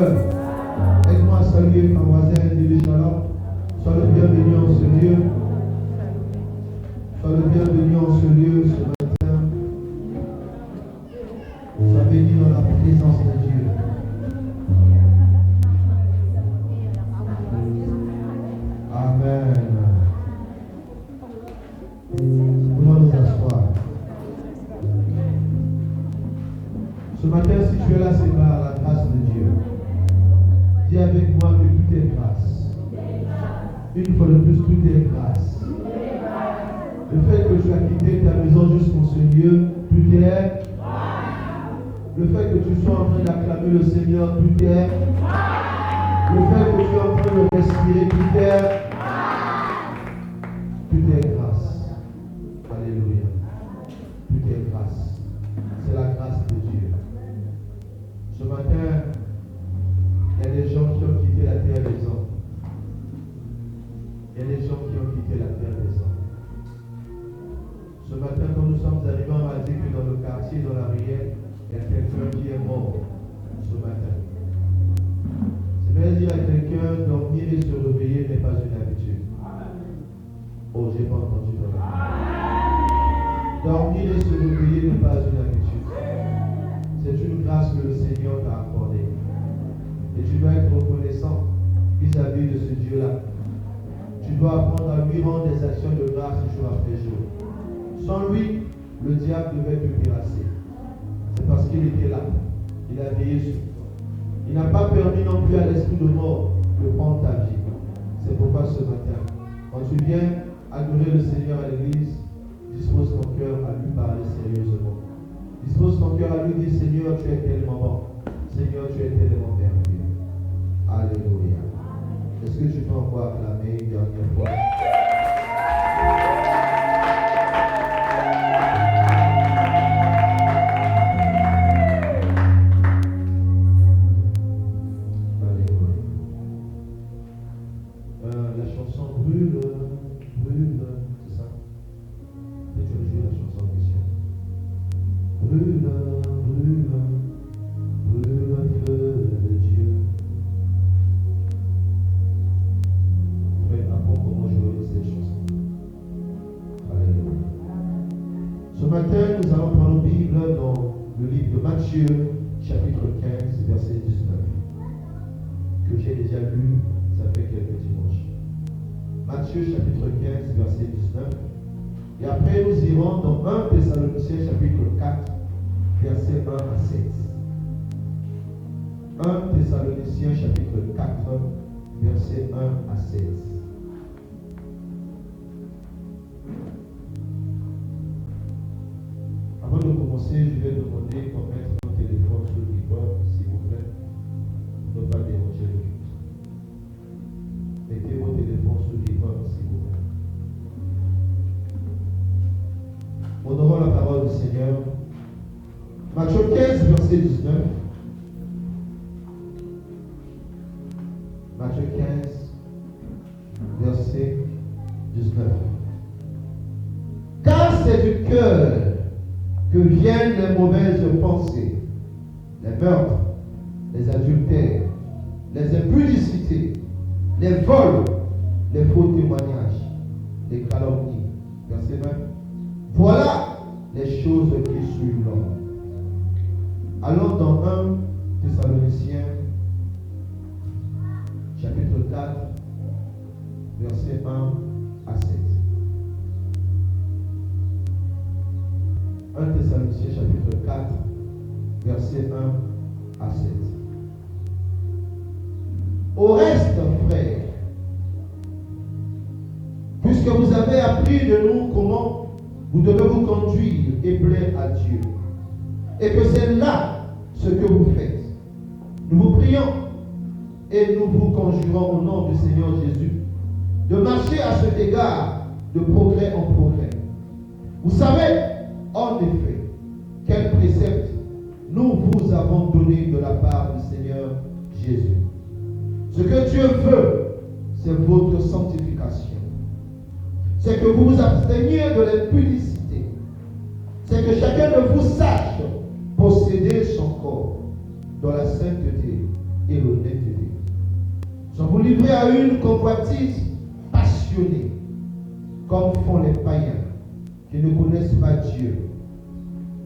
Seigneur. Aide-moi à saluer ma voisine de Shalom. Sois le bienvenu en ce lieu. Sois le bienvenu en ce lieu ce matin. Sois béni dans la présence de Dieu. Amen. Nous allons nous asseoir. Ce matin, si tu es là, c'est par la grâce de Dieu. Dis avec moi que tout est grâce. Une fois de plus, tout est grâce. Le fait que tu as quitté ta maison jusqu'en ce lieu, tout est. Le fait que tu sois en train d'acclamer le Seigneur, tout est. Le fait que tu es en train de respirer, tout est. Tout est grâce. Alléluia. Tout est grâce. C'est la grâce de Dieu. Ce matin, il y a des gens qui ont quitté la terre des hommes. Il y a des gens qui ont quitté la terre des hommes. Ce matin, quand nous sommes arrivés, on m'a dit que dans le quartier, dans la rivière, il y a quelqu'un qui est mort ce matin. C'est bien dire à quelqu'un, dormir et se réveiller n'est pas une habitude. Oh, j'ai pas entendu ça. Dormir et se réveiller n'est pas une habitude. C'est une grâce que le Seigneur t'a accordée. Et tu dois être reconnaissant vis-à-vis de ce Dieu-là. Tu dois apprendre à lui rendre des actions de grâce jour après jour. Sans lui, le diable devait te terrasser. C'est parce qu'il était là. Il a veillé sur toi. Il n'a pas permis non plus à l'esprit de mort de prendre ta vie. C'est pourquoi ce matin, quand tu viens adorer le Seigneur à l'église, dispose ton cœur à lui parler sérieusement. Dispose ton cœur à lui dire, Seigneur, tu es tellement bon. Seigneur, tu es tellement merveilleux. Alléluia. Est-ce que tu peux encore acclamer une dernière fois? La chanson brûle, c'est ça? Et tu veux jouer la chanson en question. Brûle, le feu de Dieu. Je vais apprendre comment jouer cette chanson. Alléluia. Ce matin, nous allons prendre nos Bibles dans le livre de Matthieu, chapitre 15, verset 19, que j'ai déjà lu, ça fait quelques dimanches. Matthieu, chapitre 15, verset 19. Et après, nous irons dans 1 Thessaloniciens, chapitre 4, verset 1 à 7. 1 Thessaloniciens, chapitre 4, verset 1 à 7. Avant de commencer, je vais demander qu'on mette nos téléphones sur le keyboard, s'il vous plaît, pour ne pas déranger le culte. Mettez vos téléphones sur le keyboard, s'il vous plaît. Honorons la parole du Seigneur. Matthieu 15, verset 19. Matthieu 15, verset 19. Car c'est du cœur que viennent les mauvaises pensées, les meurtres, les adultères, les impudicités, les vols, les faux témoignages, les calomnies. Verset 20. Voilà les choses qui suivent l'homme. Allons dans 1 Thessaloniciens, chapitre 4, verset 1 à 7. 1 Thessaloniciens, chapitre 4, verset 1 à 7. Au reste, frères, puisque vous avez appris de nous comment vous devez vous conduire et plaire à Dieu, et que c'est là ce que vous faites, nous vous prions et nous vous conjurons au nom du Seigneur Jésus de marcher à cet égard de progrès en progrès. Vous savez, en effet, quel précepte nous vous avons donné de la part du Seigneur Jésus. Ce que Dieu veut, c'est votre sanctification. C'est que vous vous absteniez de l'impudicité. C'est que chacun de vous sache posséder son corps dans la sainteté et l'honnêteté. Nous sommes livrés à une convoitise passionnée, comme font les païens qui ne connaissent pas Dieu.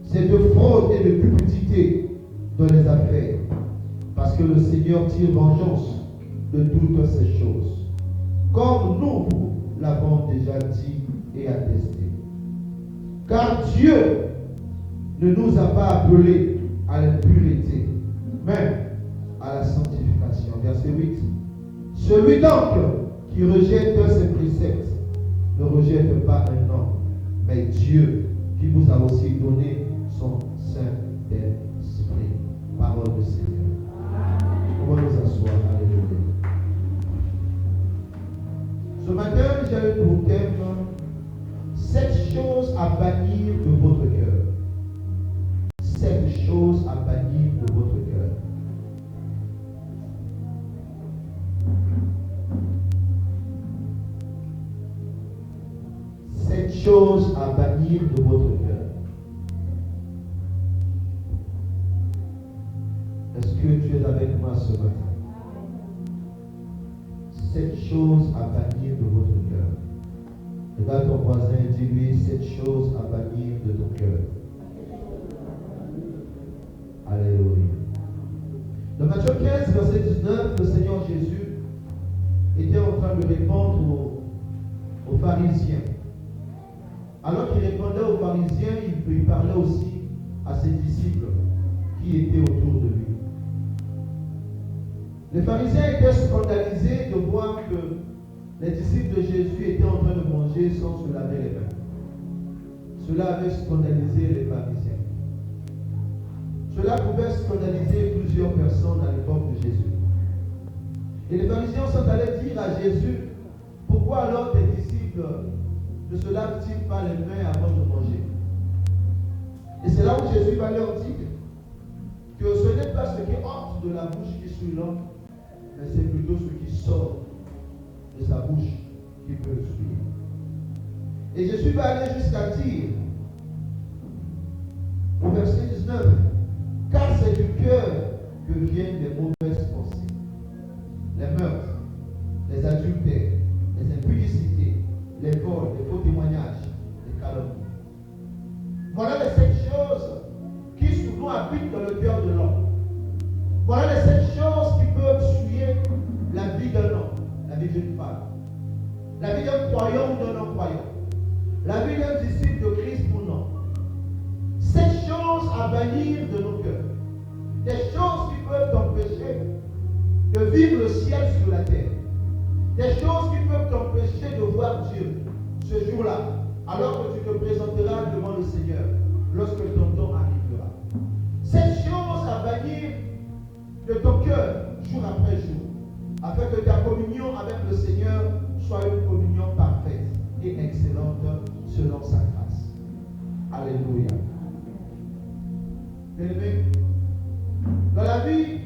C'est de fraude et de cupidité dans les affaires, parce que le Seigneur tire vengeance de toutes ces choses, comme nous l'avons déjà dit et attesté. Car Dieu ne nous a pas appelés à l'impureté, mais à la sanctification. Verset 8. Celui donc qui rejette ses préceptes ne rejette pas un homme, mais Dieu qui vous a aussi donné son Saint-Esprit. Parole du Seigneur. On va nous asseoir. Alléluia. Ce matin, j'ai pour thème 7 choses à bannir de votre cœur. 7 choses à bannir de votre cœur. Cette chose à bannir de votre cœur. Est-ce que tu es avec moi ce matin? Cette chose à bannir de votre cœur. Regarde ton voisin et dis-lui cette chose à bannir de ton cœur. Alléluia. Dans Matthieu 15, verset 19, le Seigneur Jésus était en train de répondre aux pharisiens. Alors qu'il répondait aux pharisiens, il parlait aussi à ses disciples qui étaient autour de lui. Les pharisiens étaient scandalisés de voir que les disciples de Jésus étaient en train de manger sans se laver les mains. Cela avait scandalisé les pharisiens. Cela pouvait scandaliser plusieurs personnes à l'époque de Jésus. Et les pharisiens sont allés dire à Jésus, pourquoi alors tes disciples ne se lavent-ils pas les mains avant de manger? Et c'est là où Jésus va leur dire que ce n'est pas ce qui entre de la bouche qui suit l'homme, mais c'est plutôt ce qui sort de sa bouche qui peut le suivre. Et Jésus va aller jusqu'à dire, au verset 19, car c'est du cœur que viennent les mauvaises pensées, les meurtres, les adultères, les impudicités, les vols, les faux témoignages, les calomnies. Voilà les 7 choses qui souvent habitent dans le cœur de l'homme. Voilà les 7 choses qui peuvent souiller la vie d'un homme, la vie d'une femme, la vie d'un croyant ou d'un non-croyant, la vie d'un disciple de Christ ou non. 7 choses à bannir de nos cœurs. Des choses qui peuvent t'empêcher de vivre le ciel sur la terre. Des choses qui peuvent t'empêcher de voir Dieu ce jour-là, alors que tu te présenteras devant le Seigneur lorsque ton temps arrivera. 7 choses à bannir de ton cœur jour après jour, afin que ta communion avec le Seigneur soit une communion parfaite et excellente selon sa grâce. Alléluia. Bien-aimés, dans la vie,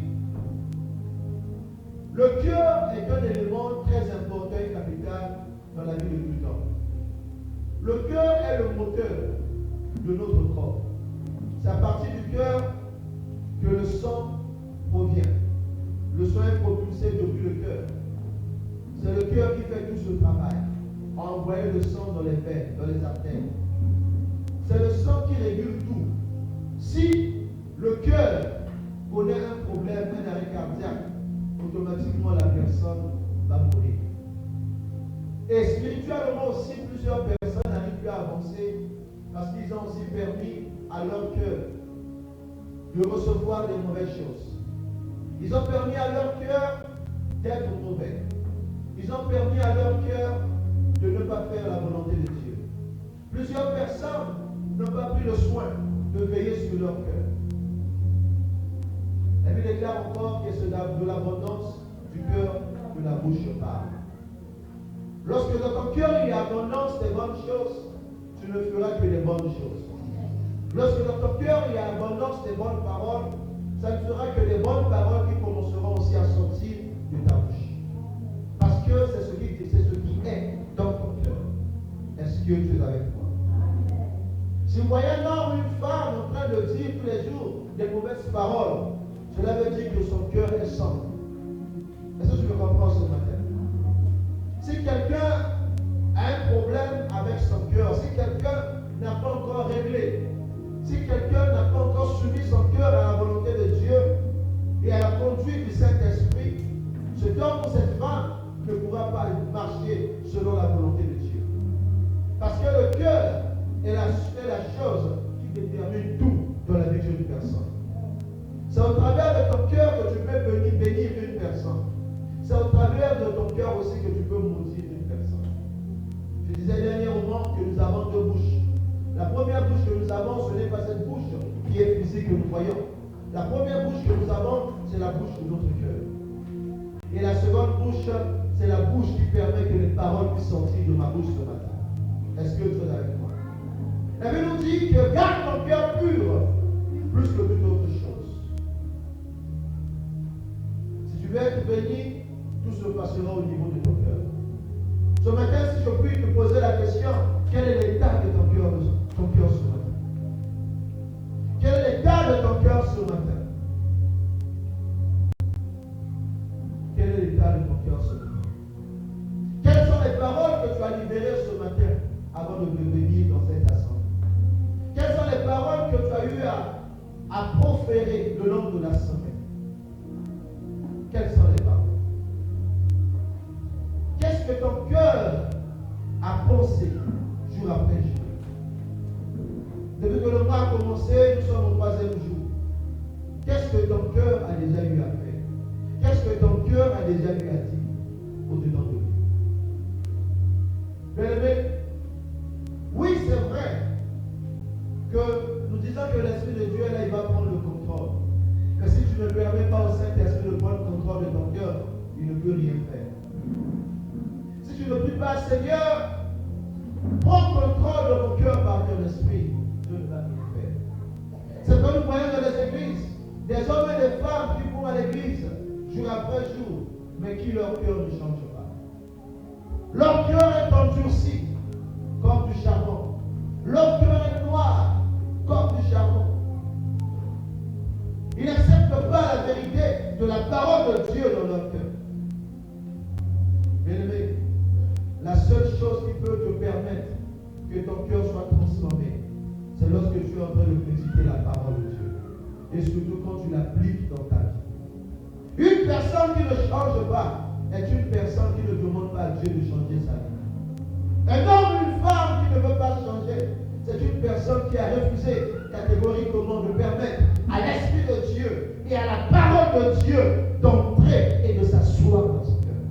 le cœur est un élément très important et capital dans la vie de tout homme. Le cœur est le moteur de notre corps. C'est à partir du cœur que le sang provient. Le sang est propulsé depuis le cœur. C'est le cœur qui fait tout ce travail, envoyer le sang dans les veines, dans les artères. C'est le sang qui régule tout. Si le cœur connaît un problème, un arrêt cardiaque, automatiquement la personne va mourir. Et spirituellement aussi, plusieurs personnes n'arrivent plus à avancer parce qu'ils ont aussi permis à leur cœur de recevoir des mauvaises choses. Ils ont permis à leur cœur d'être mauvais. Ils ont permis à leur cœur de ne pas faire la volonté de Dieu. Plusieurs personnes n'ont pas pris le soin de veiller sur leur cœur. La Bible déclare encore que c'est de l'abondance du cœur que la bouche parle. Lorsque dans ton cœur il y a abondance des bonnes choses, tu ne feras que des bonnes choses. Lorsque dans ton cœur il y a abondance des bonnes paroles, ça ne sera que des bonnes paroles qui commenceront aussi à sortir de ta bouche. Parce que c'est ce qui est dans ton cœur. Est-ce que tu es avec moi? Si vous voyez un homme ou une femme en train de dire tous les jours des mauvaises paroles, cela veut dire que son cœur est sombre. Est-ce que tu me comprends ce matin? Si quelqu'un a un problème avec son cœur, si quelqu'un n'a pas encore réglé, si quelqu'un n'a pas encore soumis son cœur à la volonté de Dieu et à la conduite du Saint-Esprit, cet homme ou cette femme ne pourra pas marcher selon la volonté de Dieu. Parce que le cœur est la chose qui détermine tout dans la vie d'une personne. C'est au travers de ton cœur que tu peux bénir une personne. C'est au travers de ton cœur aussi que tu peux maudire une personne. Je disais dernièrement que nous avons deux bouches. La première bouche que nous avons, ce n'est pas cette bouche qui est physique que nous voyons. La première bouche que nous avons, c'est la bouche de notre cœur. Et la seconde bouche, c'est la bouche qui permet que les paroles puissent sortir de ma bouche ce matin. Est-ce que tu es avec moi? La Bible nous dit que garde ton cœur pur plus que toute autre chose. Si tu veux être béni, tout se passera au niveau de ton cœur. Ce matin, si je puis te poser la question, quel est l'état de ton cœur ce matin? Quel est l'état de ton cœur ce matin? Quel est l'état de ton cœur ce matin? Quelles sont les paroles que tu as libérées ce matin avant de venir dans cette assemblée? Quelles sont les paroles que tu as eu à proférer le long de la semaine? Quelles sont les paroles? Qu'est-ce que ton cœur a pensé jour après jour? Depuis que le mois a commencé, nous sommes au 3e jour. Qu'est-ce que ton cœur a déjà eu à faire? Qu'est-ce que ton cœur a déjà eu à dire au-dedans de lui? Bien-aimé, oui, c'est vrai que nous disons que l'Esprit de Dieu, là, il va prendre le contrôle. Mais si tu ne permets pas au Saint-Esprit de prendre le contrôle de ton cœur, il ne peut rien faire. Si tu ne pries pas, Seigneur, prends contrôle de mon cœur par ton esprit, Dieu ne va rien faire. C'est que nous voyons dans les églises des hommes et des femmes qui vont à l'église jour après jour, mais qui leur cœur ne change pas. Leur cœur est endurci comme du charbon. Leur cœur est noir comme du charbon. Ils n'acceptent pas la vérité de la parole de Dieu dans leur cœur. Bien-aimé, la seule chose qui peut te permettre que ton cœur soit transformé, c'est lorsque tu es en train de méditer la parole de Dieu. Et surtout quand tu l'appliques dans ta vie. Une personne qui ne change pas est une personne qui ne demande pas à Dieu de changer sa vie. Un homme, une femme qui ne veut pas changer, c'est une personne qui a refusé catégoriquement de permettre à l'Esprit de Dieu et à la parole de Dieu d'entrer et de s'asseoir dans son cœur.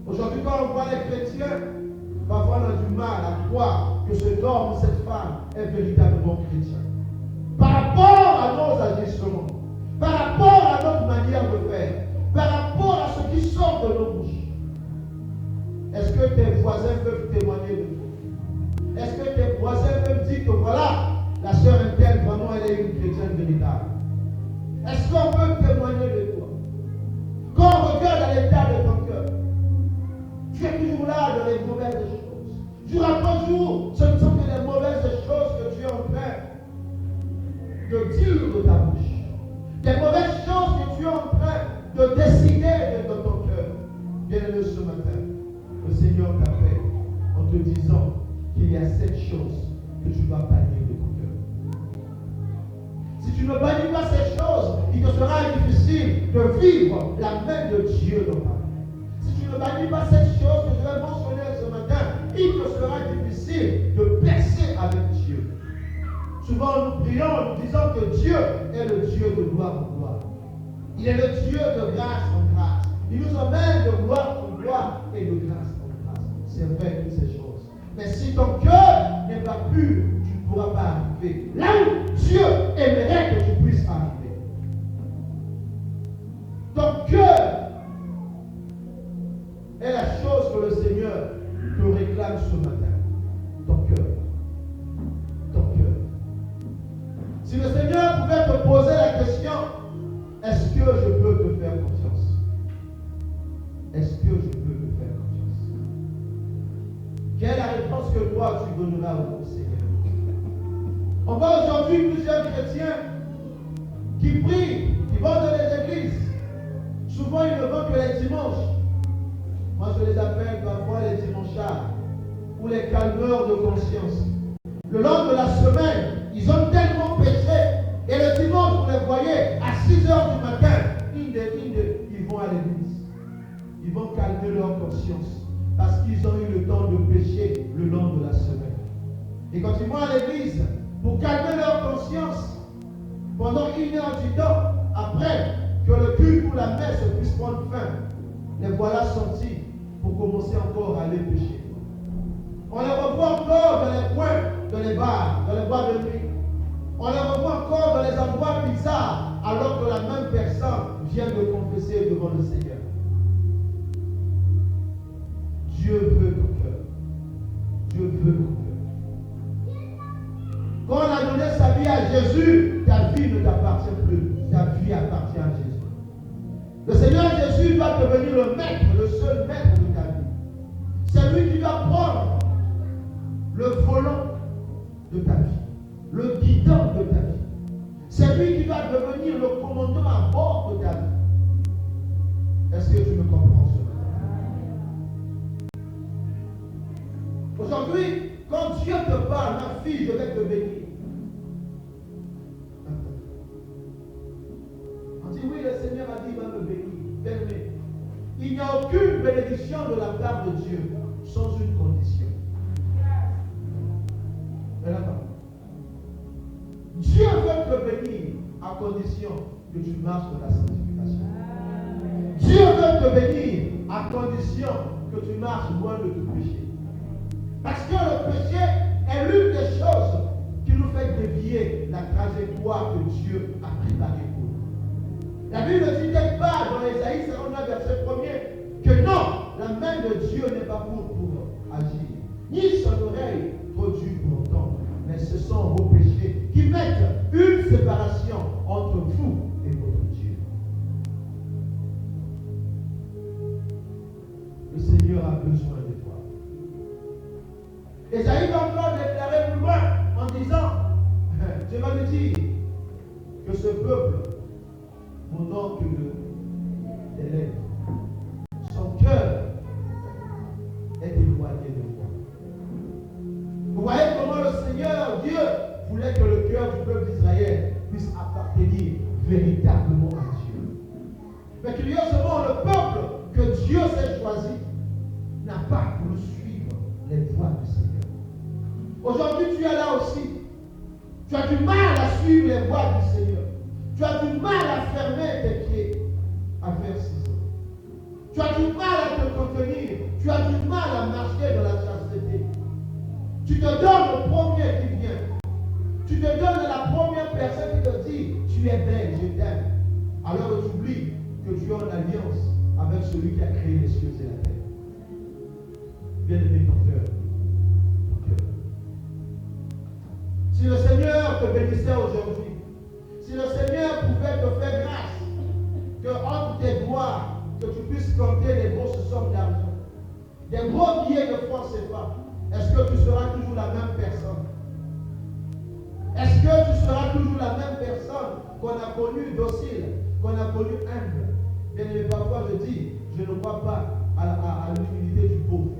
Aujourd'hui, quand on voit les chrétiens, parfois on a du mal à croire que cet homme ou cette femme est véritablement chrétien. Par rapport à nos agissements, par rapport à notre manière de faire, par rapport à ce qui sort de nos bouches. Est-ce que tes voisins peuvent témoigner de toi? Est-ce que tes voisins peuvent dire que voilà, la sœur interne, vraiment, elle est une chrétienne véritable? Est-ce qu'on peut témoigner de toi? Quand on regarde à l'état de ton cœur, tu es toujours là dans les mauvaises choses. Jour après jour, ce ne sont que les mauvaises choses que tu es en train de dire de ta bouche. Des mauvaises choses que tu es en train de décider de ton cœur. Bien-aimé, ce matin, le Seigneur t'appelle en te disant qu'il y a 7 choses que tu dois bannir de ton cœur. Si tu ne bannis pas ces choses, il te sera difficile de vivre la main de Dieu dans ta vie. Si tu ne bannis pas ces choses que je vais mentionner ce matin, il te sera difficile de percer avec Dieu. Souvent nous prions, nous disons que Dieu est le Dieu de gloire en gloire. Il est le Dieu de grâce en grâce. Il nous emmène de gloire en gloire et de grâce en grâce. C'est vrai toutes ces choses. Mais si ton cœur n'est pas pur, tu ne pourras pas arriver là où Dieu aimerait que tu puisses arriver. Ton cœur est la chose que le Seigneur te réclame ce matin. Ton cœur. Ton cœur. Si le Seigneur pouvait te poser la question, est-ce que je peux te faire confiance? Est-ce que je peux te faire confiance? Quelle est la réponse que toi tu donneras au Seigneur? On voit aujourd'hui plusieurs chrétiens qui prient, qui vont dans les églises. Souvent, ils ne vont que les dimanches. Moi, je les appelle parfois les dimanchards ou les calmeurs de conscience. Le long de la semaine, ils ont tellement péché. Et le dimanche, vous les voyez, à 6 heures du matin, ils vont à l'église. Ils vont calmer leur conscience. Parce qu'ils ont eu le temps de pécher le long de la semaine. Et quand ils vont à l'église, pour calmer leur conscience, pendant 1 heure du temps, après que le culte ou la messe puisse prendre fin, les voilà sortis pour commencer encore à aller pécher. On les revoit encore dans les coins, dans les bars, dans les boîtes de nuit. On les revoit encore dans les endroits bizarres, alors que la même personne vient de confesser devant le Seigneur. Dieu veut ton cœur. Dieu veut ton cœur. Quand on a donné sa vie à Jésus, ta vie ne t'appartient plus. Ta vie appartient à Jésus. Le Seigneur Jésus doit devenir le maître, le seul maître de ta vie. C'est lui qui doit prendre le volant de ta vie, le guidant de ta vie. C'est lui qui doit devenir le commandant à bord de ta vie. Est-ce que tu me comprends ce matin? Aujourd'hui, quand Dieu te parle, ma fille, je vais te bénir. On dit oui, le Seigneur a dit, il va me bénir. Bien-aimé, il n'y a aucune bénédiction de la part de Dieu sans une condition. Dieu veut te bénir à condition que tu marches dans la sanctification. Dieu veut te bénir à condition que tu marches loin de tout péché. Parce que le péché est l'une des choses qui nous fait dévier la trajectoire que Dieu a préparée pour nous. La Bible dit quelque part dans Ésaïe 59, verset 1er, que non, la main de Dieu n'est pas pour agir, ni son oreille trop dure pour entendre, mais ce sont vos péchés qui mettent une séparation entre vous et votre Dieu. Le Seigneur a besoin de toi. Ésaïe va encore déclarer plus loin en disant, je vais te dire que ce peuple, mon oncle de lèvres, son cœur est éloigné de moi. Vous voyez comment le Seigneur Dieu voulait que le cœur du peuple d'Israël puisse appartenir véritablement à Dieu. Mais curieusement, le peuple que Dieu s'est choisi n'a pas voulu suivre les voies du Seigneur. Aujourd'hui, tu es là aussi. Tu as du mal à suivre les voies du Seigneur. Tu as du mal à fermer tes pieds à faire ciseaux. Tu as du mal à te contenir. Tu as du mal à marcher dans la chasteté. Tu te donnes au premier qui vient. Tu te donnes à la première personne qui te dit tu es belle, je t'aime. Alors tu oublies que tu es en alliance avec celui qui a créé les cieux et la terre. Bien-aimé ton cœur. Si le Seigneur te bénissait aujourd'hui, si le Seigneur pouvait te faire grâce, que entre tes doigts, que tu puisses compter des grosses sommes d'argent, des gros billets de francs CFA, est-ce que tu seras toujours la même personne? Est-ce que tu seras toujours la même personne qu'on a connue docile, qu'on a connue humble? Bien aimé, parfois je dis, je ne crois pas à l'humilité du pauvre.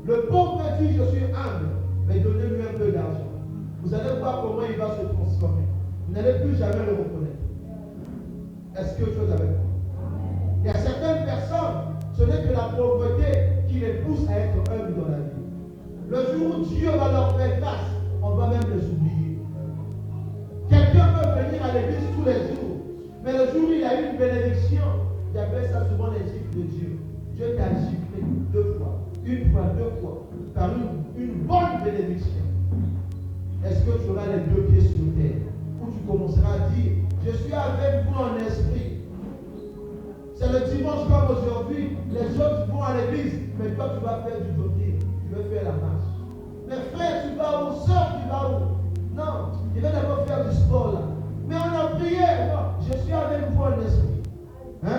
Le pauvre dit, je suis humble, mais donnez-lui un peu d'argent. Vous allez voir comment il va se transformer. Vous n'allez plus jamais le reconnaître. Est-ce que chose avec moi? Il y a certaines personnes, ce n'est que la pauvreté qui les pousse à être humbles dans la vie. Le jour où Dieu va leur faire grâce, on va même les oublier. Quelqu'un peut venir à l'église tous les jours, mais le jour où il y a eu une bénédiction, j'appelle ça souvent les gifles de Dieu. Dieu t'a giflé 2 fois, 1 fois, 2 fois, par une bonne bénédiction. Est-ce que tu auras les 2 pieds sur terre, où tu commenceras à dire, je suis avec vous en esprit. C'est le dimanche comme aujourd'hui, les autres vont à l'église, mais toi tu vas faire du jogging, tu vas faire la marche. Mais frère, tu vas où? Sœur, tu vas où? Non, il va d'abord faire du sport là. Mais on a prié, je suis avec vous en esprit. Hein?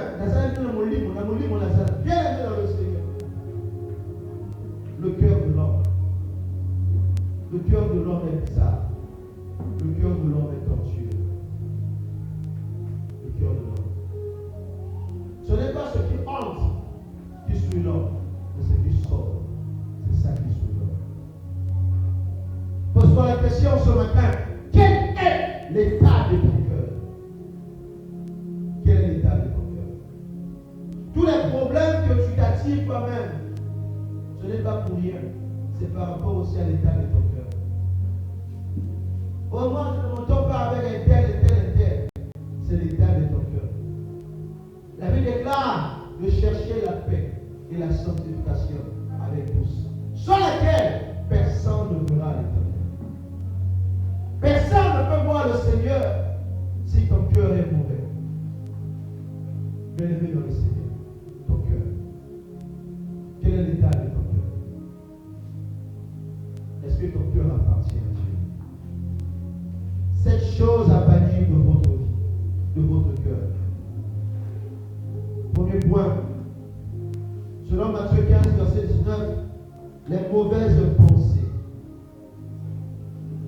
Bien aimé dans le Seigneur. Le cœur de l'homme. Le cœur de l'homme est bizarre. Le cœur de l'homme est tortueux. pose-toi la question ce matin. Quel est l'état de ton cœur? Quel est l'état de ton cœur? Tous les problèmes que tu t'attires toi-même, ce n'est pas pour rien. C'est par rapport aussi à l'état de ton cœur. Au moins, je ne m'entends pas avec un tel. C'est l'état de ton cœur. La Bible déclare de chercher la paix et la sanctification avec tous, sans laquelle personne ne verra l'Éternel. Personne ne peut voir le Seigneur si ton cœur est mauvais. Bien-aimé dans le Seigneur, ton cœur. Quel est l'état de ton cœur? Est-ce que ton cœur appartient à Dieu? Cette chose à bannir de votre vie, de votre cœur. Premier point, selon Matthieu 15, verset 19, les mauvaises pensées.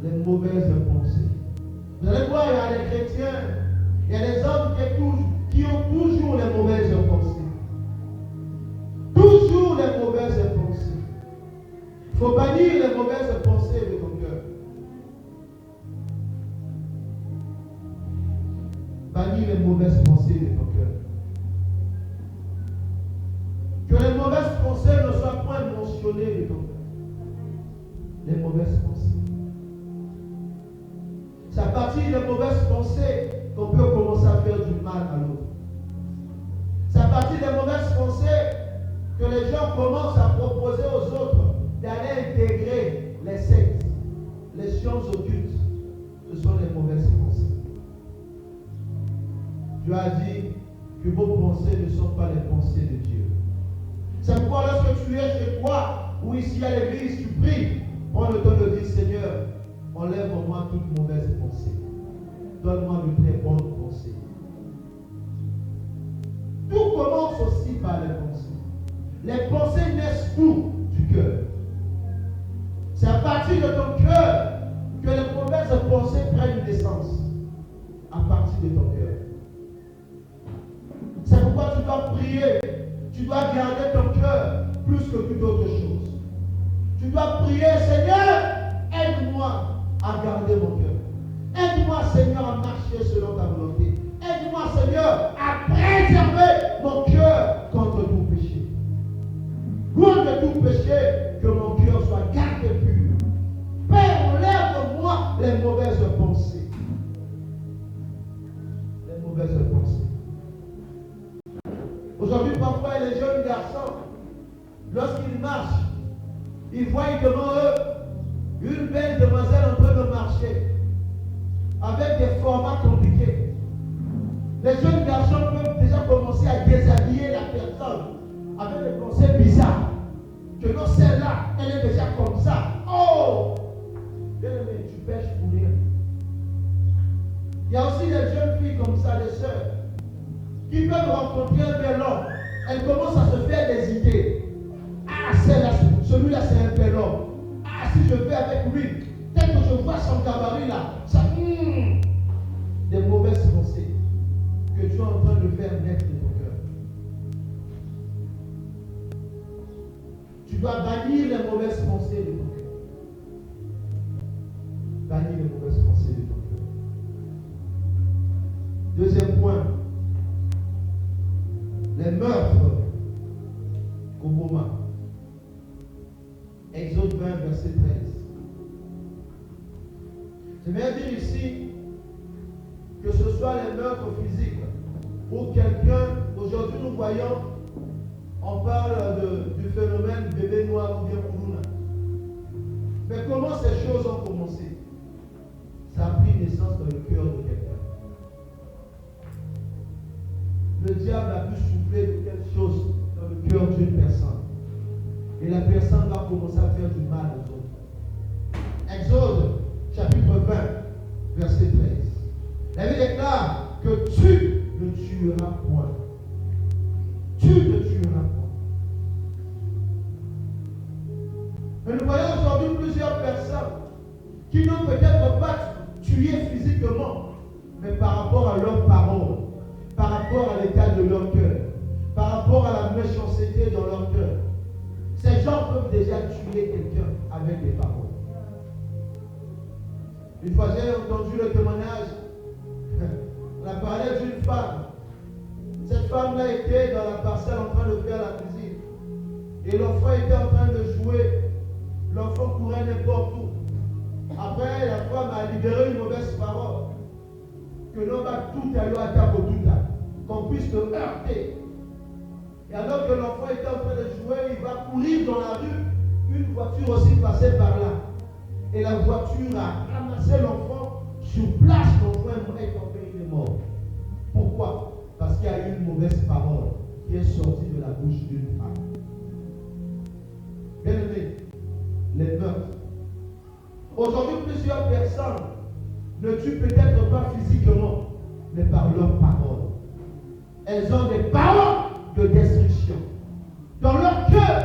Les mauvaises pensées. Vous allez voir, il y a des chrétiens, il y a des hommes qui ont toujours les mauvaises pensées. Toujours les mauvaises pensées. Il faut bannir les mauvaises pensées de ton cœur. Bannir les mauvaises pensées de ton cœur. Que les mauvaises pensées ne soient point mentionnées de ton cœur. Les mauvaises pensées. C'est à partir des mauvaises pensées qu'on peut commencer à faire du mal à l'autre. C'est à partir des mauvaises pensées que les gens commencent à proposer aux autres d'aller intégrer les sectes, les sciences occultes. Ce sont les mauvaises pensées. Dieu a dit que vos pensées ne sont pas les pensées de Dieu. C'est pourquoi lorsque tu es chez toi ou ici à l'église, tu pries, prends le temps de dire Seigneur, enlève en moi toute mauvaise pensée. Donne-moi de très bonnes pensées. Tout commence aussi par les pensées. Les pensées naissent d'où? Du cœur. C'est à partir de ton cœur que les mauvaises pensées prennent naissance. À partir de ton cœur. C'est pourquoi tu dois prier. Tu dois garder ton cœur plus que toute autre chose. Tu dois prier, Seigneur, aide-moi à garder mon cœur. Aide-moi, Seigneur, à marcher selon ta volonté. Aide-moi, Seigneur, à préserver mon cœur contre tout péché. Loin de tout péché, que mon cœur soit gardé pur. Père, enlève de moi les mauvaises pensées. Les mauvaises pensées. Aujourd'hui, parfois, les jeunes garçons, lorsqu'ils marchent, ils voient devant eux une belle demoiselle en train de marcher, avec des formats compliqués. Les jeunes garçons peuvent déjà commencer à déshabiller la personne avec des pensées bizarres. Que non, celle-là, elle est déjà comme ça. Oh! Bien-aimé, tu pêches pour rien. Il y a aussi des jeunes filles comme ça, des sœurs, qui peuvent rencontrer un bel homme. Elles commencent à se faire des idées. Ah, celui-là, c'est un bel homme. Ah, si je vais avec lui, dès que je vois son gabarit là, ça. Des mauvaises pensées que tu es en train de faire naître de ton cœur. Tu dois bannir les mauvaises pensées de ton cœur. Bannir les mauvaises pensées de ton cœur. Deuxième point. Les meurtres au Goma. Exode 20, verset 13. Je viens dire ici que ce soit les meurtres physiques ou quelqu'un, aujourd'hui nous voyons, on parle du phénomène bébé noir ou bien Kourouna. Mais comment ces choses ont commencé? Ça a pris naissance dans le cœur de quelqu'un. Le diable a pu souffler de quelque chose dans le cœur d'une personne. Et la personne va commencer à faire du mal aux autres. Exode, chapitre 20, verset 13. La Bible déclare que tu ne tueras point. Tu ne tueras point. Mais nous voyons aujourd'hui plusieurs personnes qui n'ont peut-être pas tué physiquement, mais par rapport à leurs paroles, par rapport à l'état de leur cœur, par rapport à la méchanceté dans leur cœur. Ces gens peuvent déjà tuer quelqu'un avec des paroles. Une fois, j'ai entendu le témoignage. On a parlé d'une femme. Cette femme-là était dans la parcelle en train de faire la cuisine. Et l'enfant était en train de jouer. L'enfant courait n'importe où. Après, la femme a libéré une mauvaise parole. Que l'on va tout à l'eau à table tout à. Qu'on puisse te heurter. Et alors que l'enfant était en train de jouer, il va courir dans la rue. Une voiture aussi passait par là. Et la voiture a ramassé l'enfant sur place. L'enfant est tombé, il est mort. Pourquoi? Parce qu'il y a eu une mauvaise parole qui est sortie de la bouche d'une femme. Bien aimé, les meurtres. Aujourd'hui, plusieurs personnes ne tuent peut-être pas physiquement, mais par leurs paroles. Elles ont des paroles de destruction. Dans leur cœur,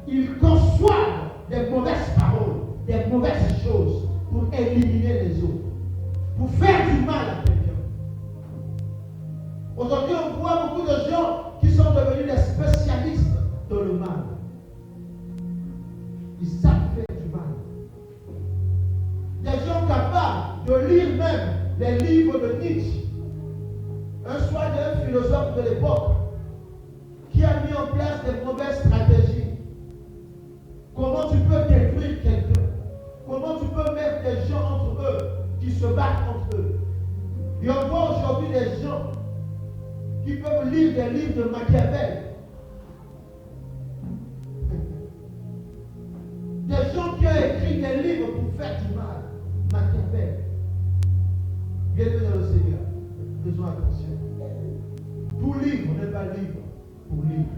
ils conçoivent des mauvaises paroles, des mauvaises choses pour éliminer les autres, pour faire du mal à quelqu'un. Aujourd'hui, on voit beaucoup de gens qui sont devenus des spécialistes dans le mal. Ils savent faire du mal. Des gens capables de lire même les livres de Nietzsche. Un soir, il y a un philosophe de l'époque qui a mis en place des mauvaises stratégies. Comment tu peux détruire quelqu'un? Comment tu peux mettre des gens entre eux qui se battent entre eux? Et on voit aujourd'hui des gens qui peuvent lire des livres de Machiavel. Des gens qui ont écrit des livres pour faire du mal. Machiavel. Bienvenue dans le Seigneur. Faisons attention. Tout livre n'est pas livre pour lire.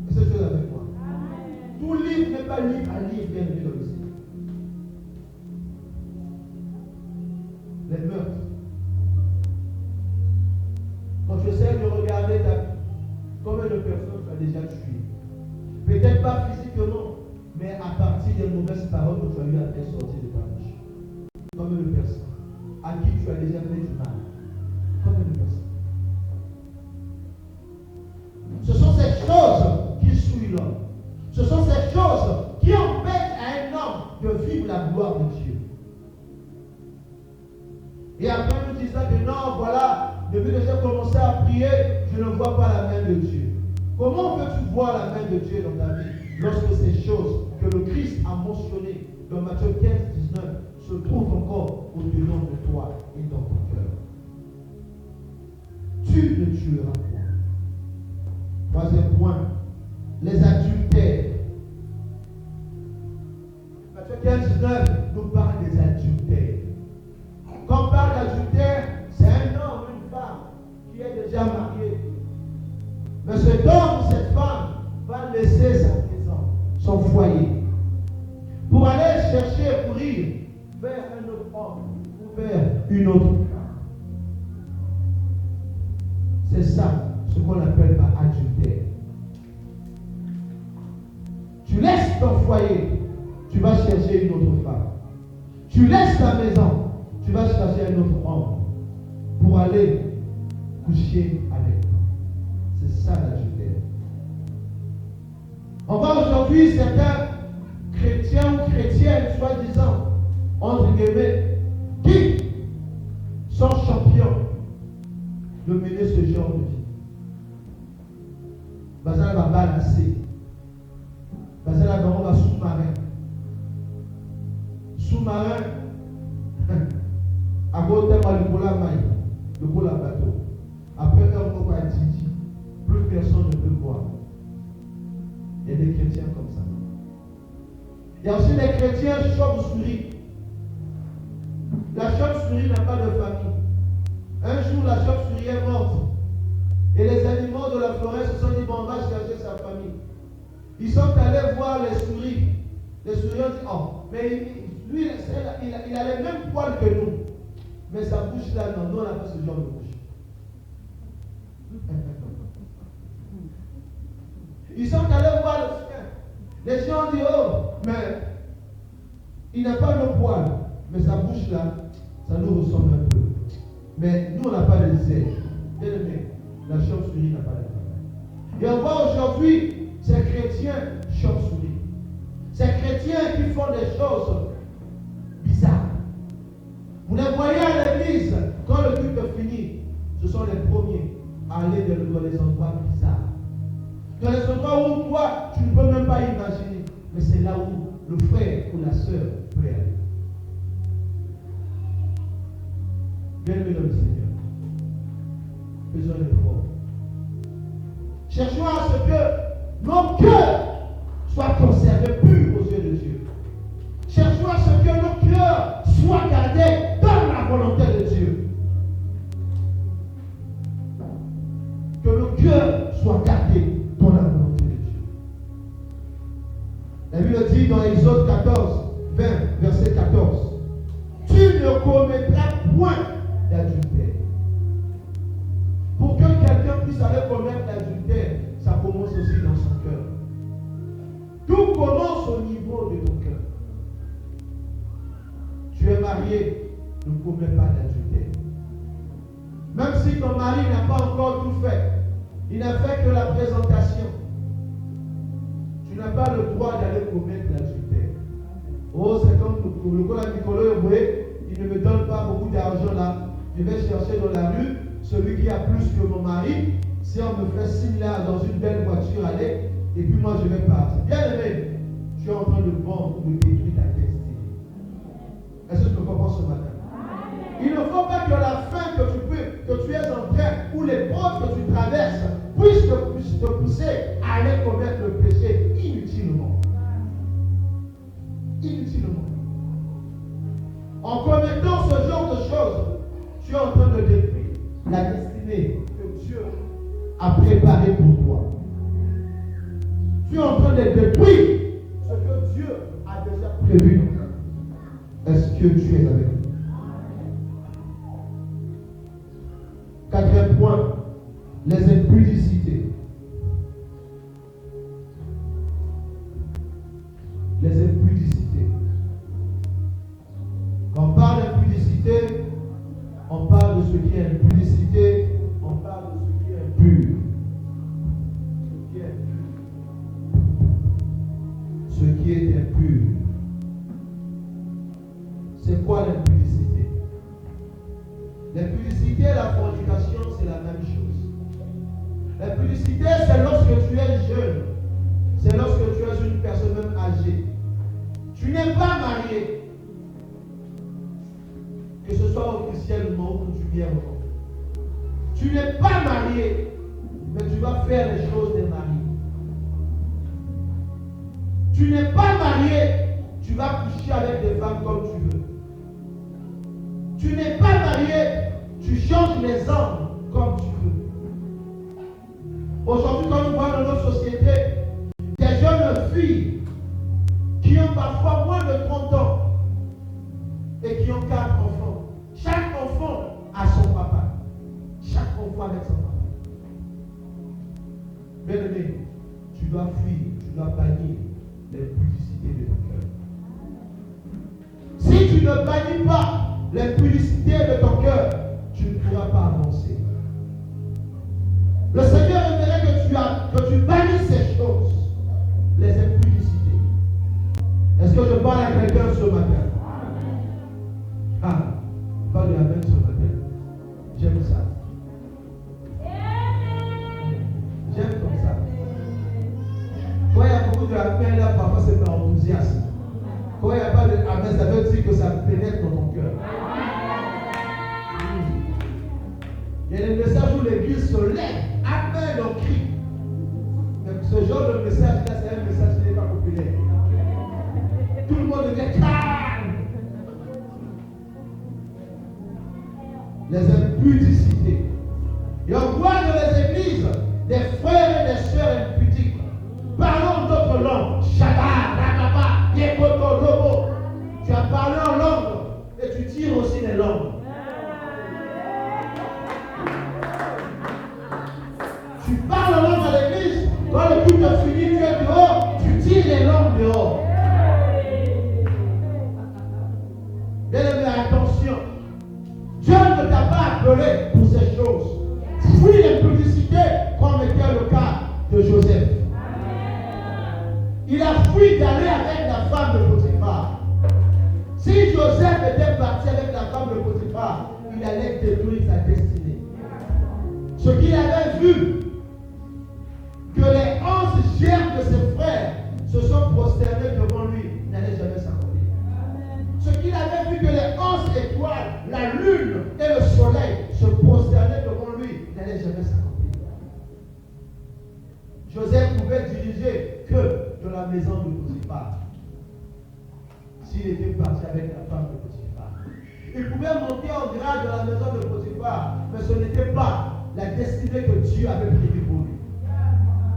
Est-ce que tu es avec moi? Tout livre n'est pas livre à lire. Bienvenue dans le Seigneur. Les meurtres. Quand tu essaies de regarder ta vie, combien de personnes tu as déjà tué? Peut-être pas physiquement, mais à partir des mauvaises paroles que tu as eu à faire sortir de ta bouche. Combien de personnes à qui tu as déjà fait du mal? Combien de personnes? Ce sont ces choses qui souillent l'homme. Ce sont ces choses qui empêchent à un homme de vivre la gloire de Dieu. Et après nous disons que non, voilà, depuis que j'ai commencé à prier, je ne vois pas la main de Dieu. Comment peux-tu voir la main de Dieu dans ta vie lorsque ces choses que le Christ a mentionnées dans Matthieu 15, 19 se trouvent encore au-dedans de toi et dans ton cœur? Tu ne tueras point. Troisième point, les adultères. Matthieu 15, 19 nous parle des adultères. Quand on parle d'adultère, c'est un homme, une femme qui est déjà mariée. Mais cet homme ou cette femme va laisser sa maison, son foyer, pour aller chercher et courir vers un autre homme ou vers une autre femme. C'est ça ce qu'on appelle par adultère. Tu laisses ton foyer, tu vas chercher une autre femme. Tu laisses ta maison, tu vas chercher un autre homme pour aller coucher avec toi. C'est ça l'adultère. On voit aujourd'hui certains chrétiens ou chrétiennes, soi-disant, entre guillemets, qui sont champions de mener ce genre de vie. Bazala va balancer. Bazala va sous-marin. Sous-marin. À côté de la bateau. Après, on va dire, plus personne ne peut voir. Il y a des chrétiens comme ça. Il y a aussi des chrétiens chauves-souris. La chauve-souris n'a pas de famille. Un jour, la chauve-souris est morte. Et les animaux de la forêt se sont dit, bon, on va chercher sa famille. Ils sont allés voir les souris. Les souris ont dit, oh, mais lui, il a les mêmes poils que nous. Mais sa bouche là, non, nous on n'a pas ce genre de bouche. Ils sont allés voir le chien. Les gens ont dit, oh, mais il n'a pas de poils. Mais sa bouche là, ça nous ressemble un peu. Mais nous on n'a pas de ailes. Bien aimé, la chauve-souris n'a pas de poils. Et on voit aujourd'hui ces chrétiens chauve-souris. Ces chrétiens qui font des choses bizarres. dans les endroits bizarres. Dans les endroits où toi, tu ne peux même pas imaginer. Mais c'est là où le frère ou la sœur peut aller. Bien-aimé dans le Seigneur, faisons un effort. Cherchons à ce que nos cœurs soient conservés purs aux yeux de Dieu. Cherchons à ce que nos cœurs soient gardés dans la volonté de Dieu. Que nos cœurs soient gardés dans la volonté de Dieu. La Bible dit dans Exode 14, 20, verset 14, tu ne commettras point d'adultère. Pour que quelqu'un puisse aller commettre l'adultère, ça commence aussi dans son cœur. Tout commence au niveau de ton cœur. Tu es marié, ne commets pas d'adultère. Même si ton mari n'a pas encore tout fait, il n'a fait que la présentation, tu n'as pas le droit d'aller commettre l'adultère. Oh, c'est comme le cola Nicolas, vous voyez, il ne me donne pas beaucoup d'argent là. Je vais chercher dans la rue celui qui a plus que mon mari. Si on me fait signe là dans une belle voiture, allez, et puis moi je vais partir. Bien aimé, tu es en train de vendre ou de détruire ta destinée. Est-ce que tu me comprends ce matin? Il ne faut pas que la faim que tu es en train, ou l'épreuve que tu traverses, puisse te pousser à aller commettre le péché inutilement. Inutilement. En commettant ce genre de choses, tu es en train de détruire la destinée que Dieu a préparée pour toi. Tu es en train de détruire ce que Dieu a déjà prévu. Est-ce que tu es avec nous? Quatrième point, les impudicités. Les impudicités. Quand on parle d'impudicité, on parle de ce qui est impudicité, on parle de ce qui est impur. Ce qui est impur. C'est quoi l'impudicité? L'impudicité et la fornication, c'est la même chose. L'impudicité, c'est lorsque tu es jeune. C'est lorsque tu es une personne même âgée. Tu n'es pas marié. Que ce soit officiellement ou coutumièrement. Tu n'es pas marié, mais tu vas faire les choses des maris. Tu n'es pas marié, tu vas coucher avec des femmes comme tu veux. Tu n'es pas marié, tu changes les hommes comme tu veux. Aujourd'hui, quand nous voyons dans notre société des jeunes filles qui ont parfois moins de 30 ans et qui ont 4 enfants. Chaque enfant a son papa. Chaque enfant avec son papa. Bien-aimé, tu dois fuir, tu dois bannir l'impudicité de ton cœur. Si tu ne bannis pas l'impudicité de ton cœur, tu ne pourras pas avancer. Le Seigneur aimerait que tu bannisses ces choses, les impudicités. Est-ce que je parle à quelqu'un ce matin? Ah, pas de la même ce matin. J'aime ça. J'aime comme ça. Quand il y a beaucoup de amen là, parfois c'est pas enthousiasme. Quand il n'y a pas de amen, ça veut dire que ça pénètre dans ton cœur. Il y a des messages où l'église se lève, amen, on crie. Mais ce genre de message là, c'est un message qui n'est pas populaire. Tout le monde devient calme. Les impudicités. Et on voit dans les églises des frères et des sœurs impudiques. Parlons d'autres langues. Shada, Rababa, Yekoto, Lobo. Tu as parlé en langue et tu tires aussi les langues. Tu parles en langue à l'église. Quand le culte est fini, tu es dehors. Tu tires les langues dehors. Bien-aimé, attention. Dieu ne t'a pas appelé pour ces choses. Fuis l'impudicité comme était le cas de Joseph. Il a fui d'aller avec la femme de Potiphar. Si Joseph était parti avec la femme de Potiphar, il allait détruire sa destinée. Ce qu'il avait vu vu que les 11 germes de ses frères se sont prosternés devant lui, n'allait jamais s'accomplir. Ce qu'il avait vu que les 11 étoiles, la lune et le soleil se prosternaient devant lui, n'allait jamais s'accomplir. Joseph pouvait diriger que de la maison de Potiphar. S'il était parti avec la femme de Potiphar. Il pouvait monter en grade de la maison de Potiphar, mais ce n'était pas la destinée que Dieu avait prévue pour lui.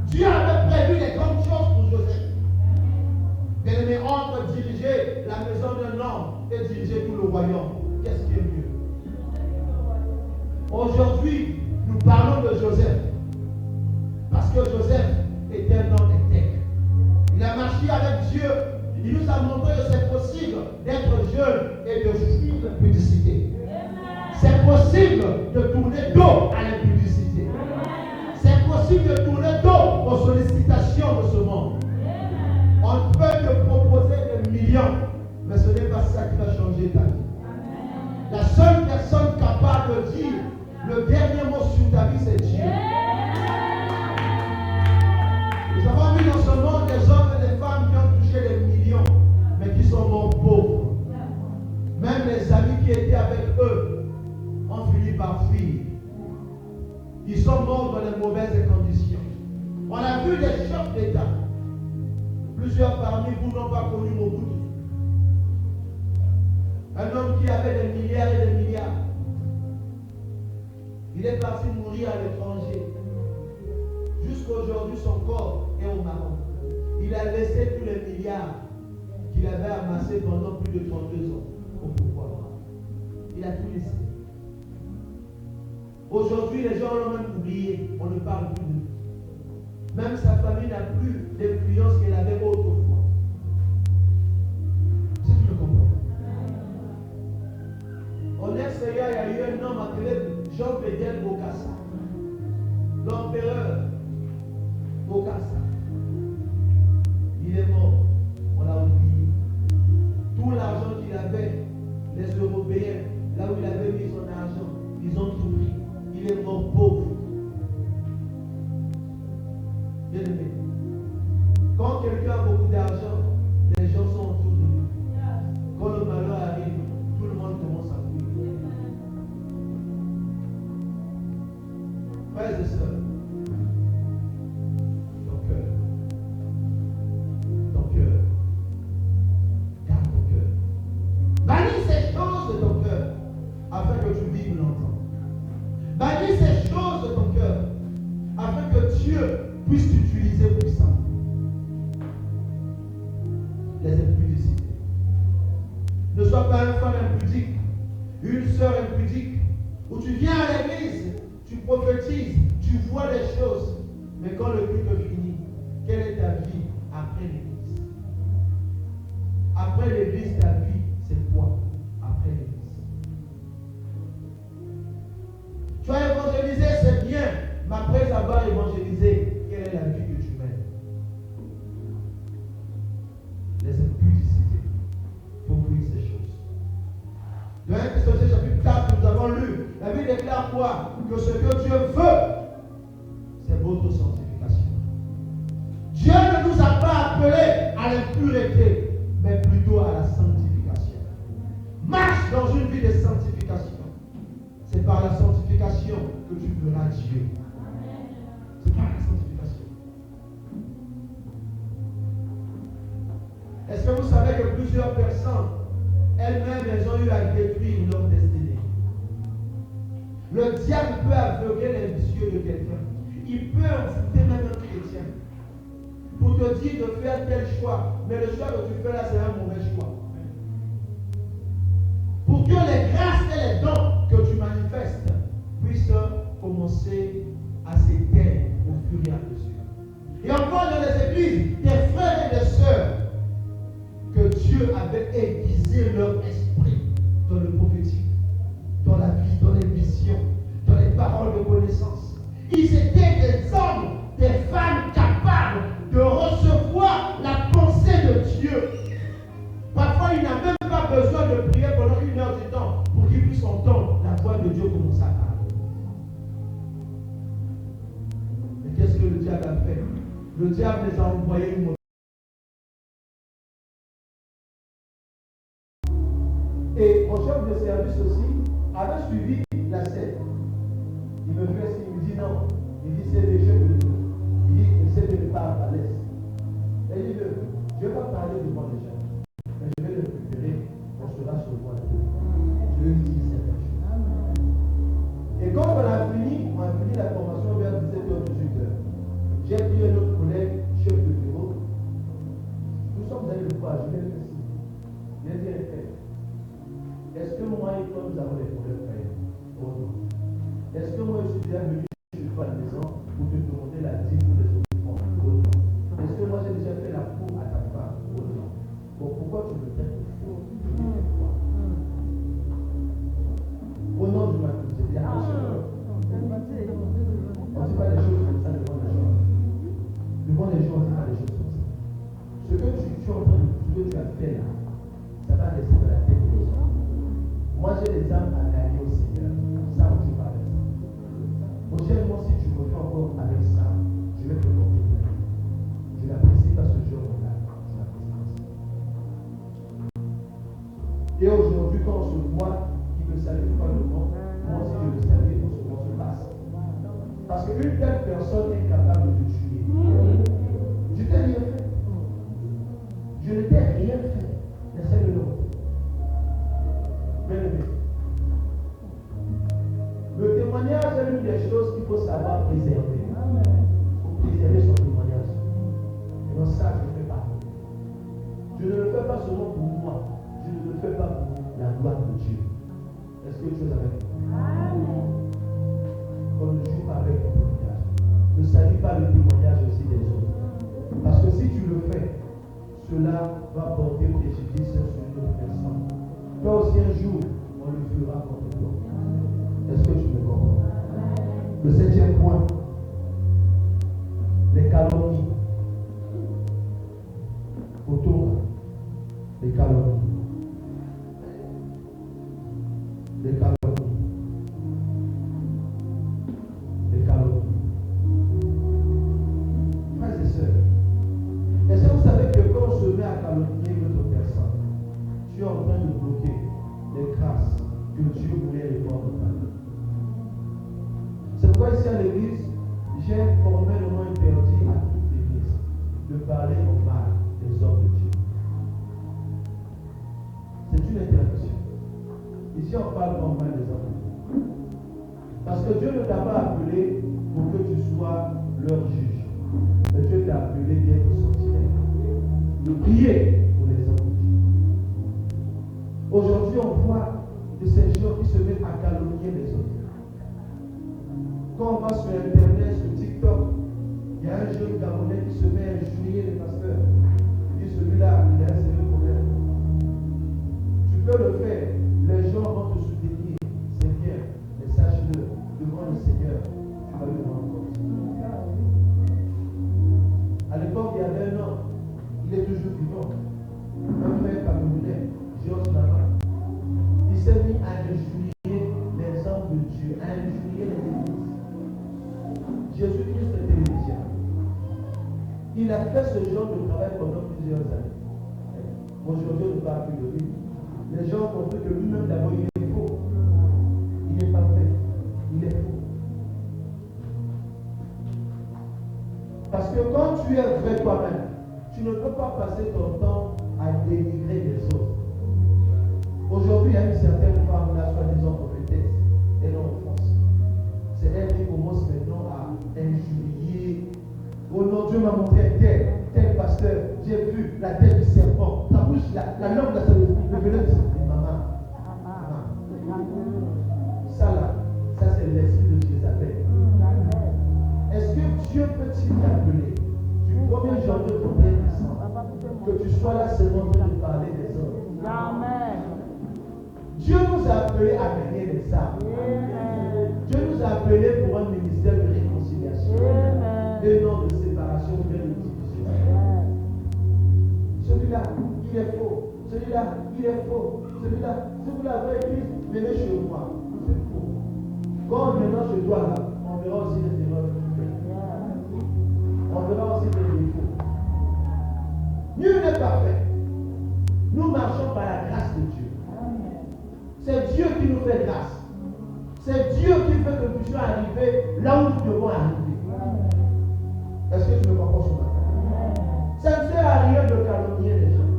Dieu avait prévu les grandes choses pour Joseph. Bien-aimé, entre diriger la maison d'un homme et diriger tout le royaume, qu'est-ce qui est mieux? Aujourd'hui, nous parlons de Joseph. Parce que Joseph était un homme intègre. Il a marché avec Dieu. Il nous a montré que c'est possible d'être jeune et de fuir l'impudicité. C'est possible de tourner dos à l'impudicité. C'est possible de tourner dos aux sollicitations de ce monde. On peut te proposer des millions, mais ce n'est pas ça qui va changer ta vie. La seule personne capable de dire le dernier mot sur ta vie, c'est Dieu. Nous avons vu dans ce monde des hommes et des femmes qui ont touché des millions, mais qui sont morts pauvres. Même les amis qui étaient avec eux ont fini par fuir. Ils sont morts dans les mauvaises conditions. On a vu des chefs d'État. Plusieurs parmi vous n'ont pas connu Mobutu. Un homme qui avait des milliards et des milliards. Il est parti mourir à l'étranger. Jusqu'à aujourd'hui, son corps est au Maroc. Il a laissé tous les milliards qu'il avait amassés pendant plus de 32 ans au pouvoir. Il a tout laissé. Aujourd'hui, les gens l'ont même oublié. On ne parle plus de lui. Même sa famille n'a plus d'influence qu'elle avait autrefois. C'est ce que je comprends. Au ex-Seigneur, il y a eu un homme appelé Jean-Pédel Bokassa. L'empereur Bokassa. Il est mort. On l'a oublié. Tout l'argent qu'il avait, les Européens, là où il avait mis son argent, ils ont tout pris. Il est mort pauvre. Bien aimé. Quand quelqu'un a beaucoup d'argent, les gens sont autour de lui. Quand le malheur arrive, tout le monde commence à courir. Frères et sœurs, ton cœur, garde ton cœur. Bannis ces choses de ton cœur afin que tu vives longtemps. Bannis ces choses de ton cœur afin que Dieu puisse t'utiliser puissamment. Les impudicités. Ne sois pas un frère impudique, une sœur impudique, où tu viens à l'église, tu prophétises, tu vois les choses, mais quand le culte finit, quelle est ta vie après l'église? Après l'église, ta vie, c'est quoi après l'église? Tu as évangélisé, c'est bien, mais après avoir évangélisé, quelle est la vie que tu mènes? Les impudicités. Il faut fuir ces choses. Dans 1 Thessaloniciens chapitre 4, nous avons lu, la Bible déclare quoi? Que ce que Dieu veut, c'est votre sanctification. Dieu ne nous a pas appelés à l'impureté, mais plutôt à la sanctification. Marche dans une vie de sanctification. C'est par la sanctification que tu verras Dieu. C'est par la sanctification. Est-ce que vous savez que plusieurs personnes, elles-mêmes, elles ont eu à détruire leur destinée? Le diable peut aveugler les yeux de quelqu'un. Il peut envoûter même un chrétien pour te dire de faire tel choix. Mais le choix que tu fais là, c'est un mauvais choix. Pour que les grâces et les dons que tu manifestes puissent commencer à s'éteindre au fur et à mesure. Et encore dans les églises, des frères et des sœurs que Dieu avait aiguisé leur esprit dans le prophétique, dans la vie, dans les visions, dans les paroles de connaissance. Ils étaient des hommes, des femmes capables de recevoir la pensée de Dieu. Parfois, il n'a même pas besoin de prier pendant 1 heure du temps pour qu'il puisse entendre la voix de Dieu commencer à parler. diable a fait. Le diable les a envoyés une Et mon chef de service aussi avait suivi la scène. Il me fait signe, il me dit non. Il dit c'est les chefs de tout. Il dit essaie de ne pas à l'aise. Et il dit je ne vais pas parler devant les gens. Mais je vais le récupérer. On sera sur le point de vue. Je vais lui dire certaines choses. Et quand on a fini la formation vers 17h, 18h, j'ai pris un autre collègue, chef de bureau. Nous sommes allés le voir, je vais le faire signe. Il a dit est-ce que moi et toi nous avons des problèmes frères? Oh non. Est-ce que moi je suis déjà venu chez toi à la maison pour te demander la dîme des offrandes? Oh non. Est-ce que moi j'ai déjà fait la cour à ta femme? Oh non. Bon, pourquoi tu me traites de fou? Au nom de ma vie, j'ai dit attention. On ne dit pas des choses comme ça devant les gens. Devant les gens, on ne dit pas des choses comme ça. Ce que tu es en train de, ce que tu as fait là, ça va rester dans la tête des gens. Moi, j'ai des âmes à gagner au Seigneur. Ça, on ne dit pas avec ça. Prochainement, si tu me fais encore avec ça, je vais te porter plainte. Je n'apprécie pas ce genre-là. Je n'apprécie pas ça. Et aujourd'hui, quand on se voit, il ne salue pas le monde. Moi aussi, je le salue, on se passe. Parce qu'une telle personne est capable de te tuer. Je t'ai rien fait. Je ne t'ai rien fait. Laissez-le nom. Bien-aimé. Le témoignage est l'une des choses qu'il faut savoir préserver. Il faut préserver son témoignage. Et dans ça, je ne le fais pas. Je ne le fais pas seulement pour moi. Je ne le fais pas pour la gloire de Dieu. Est-ce que tu es avec moi? On ne joue pas avec ton témoignage. Ne salue pas le témoignage aussi des autres. Parce que si tu le fais, cela va porter préjudice sur une autre personne. Toi aussi un jour, on le fera contre toi. Est-ce que tu me comprends? Le 7e point, les calomnies. Autour, les calomnies. Les calomnies. Les calomnies. Frères et sœurs, est-ce que vous savez que quand on se met à calomnier une autre personne, tu es en train de bloquer les grâces que Dieu voulait répandre dans ta vie? C'est pourquoi ici à l'église, j'ai formellement interdit à toute l'église de parler au mal des hommes de Dieu. C'est une interdiction. Ici, on parle au mal des hommes de Dieu. Parce que Dieu ne t'a pas appelé pour que tu sois leur juge. Mais Dieu t'a appelé d'être sentinelle. De prier pour les hommes de Dieu. Aujourd'hui, on voit de ces gens qui se mettent à calomnier les autres. Quand on va sur Internet, sur TikTok, il y a un jeune Gabonais qui se met à injurier les pasteurs. Il dit celui-là, il a un sérieux problème. Tu peux le faire, les gens vont te soutenir, c'est bien, mais sache-le, devant le Seigneur, tu vas lui rendre compte. À l'époque, il y avait un homme, il est toujours vivant, un frère camerounais, Georges Nama. Il s'est mis à injurier les hommes de Dieu, à injurier les églises. Jésus-Christ était chrétien. Il a fait ce genre de travail pendant plusieurs années. Aujourd'hui, on ne parle plus de lui. Les gens ont compris que lui-même, d'abord, il est faux. Il n'est pas fait. Il est faux. Parce que quand tu es vrai toi-même, tu ne peux pas passer ton temps à dénigrer les autres. Aujourd'hui, il y a une certaine femme, là, soi-disant prophétesse, elle est en France. C'est elle qui commence maintenant à injurier. Oh non, Dieu m'a montré tel pasteur, j'ai vu la tête du serpent, sa bouche, la langue de le venin du serpent. Maman. Ça là, ça c'est l'esprit de Jézabel. Est-ce que Dieu peut-il t'appeler du 1er janvier au 1er décembre que tu sois là seulement en train de parler des hommes? Amen. Dieu nous a appelés à gagner les âmes. Dieu nous a appelés pour un ministère de réconciliation et non de séparation ou de division. Celui-là, il est faux. Celui-là, il est faux. Celui-là, si vous l'avez écrit, venez chez moi. C'est faux. Quand on viendra chez toi là, on verra aussi les erreurs que tu fais. est parfait. Nous marchons par la grâce de Dieu. C'est Dieu qui nous fait grâce. C'est Dieu qui fait que nous puissions arriver là où nous devons arriver. Est-ce que tu me comprends ce matin? Ça ne sert à rien de calomnier les gens.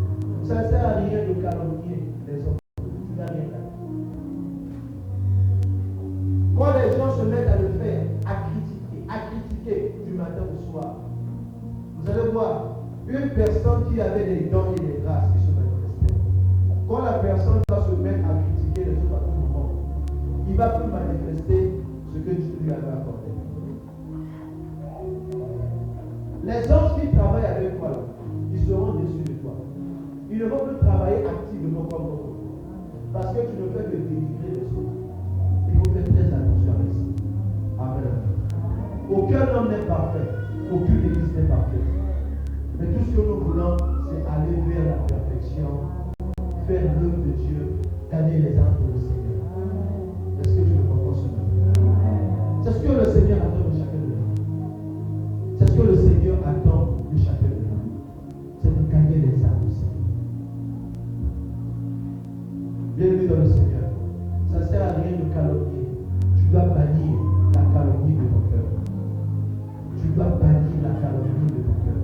Ça ne sert à rien de calomnier les hommes. Tu n'as rien à dire. Quand les gens se mettent à le faire, à critiquer du matin au soir, vous allez voir une personne qui avait des dons et des grâces qui se manifestaient. Quand la personne va se mettre à critiquer les autres à tout moment, il ne va plus manifester ce que Dieu lui avait accordé. Les anges qui travaillent avec toi, ils seront déçus de toi. Ils ne vont plus travailler activement comme toi. Parce que tu ne fais que dénigrer les autres. Il faut faire très attention avec ça. Amen. Aucun homme n'est parfait. Aucune église n'est parfaite. Mais tout ce que nous voulons, c'est aller vers la perfection, faire l'œuvre de Dieu, gagner les âmes pour le Seigneur. Est-ce que tu me comprends ce matin? C'est ce que le Seigneur attend de chacun de nous. C'est ce que le Seigneur attend de chacun de nous. C'est de gagner les âmes au Seigneur. Bienvenue dans le Seigneur. Ça ne sert à rien de calomnier. Tu dois bannir la calomnie de ton cœur. Tu dois bannir la calomnie de ton cœur.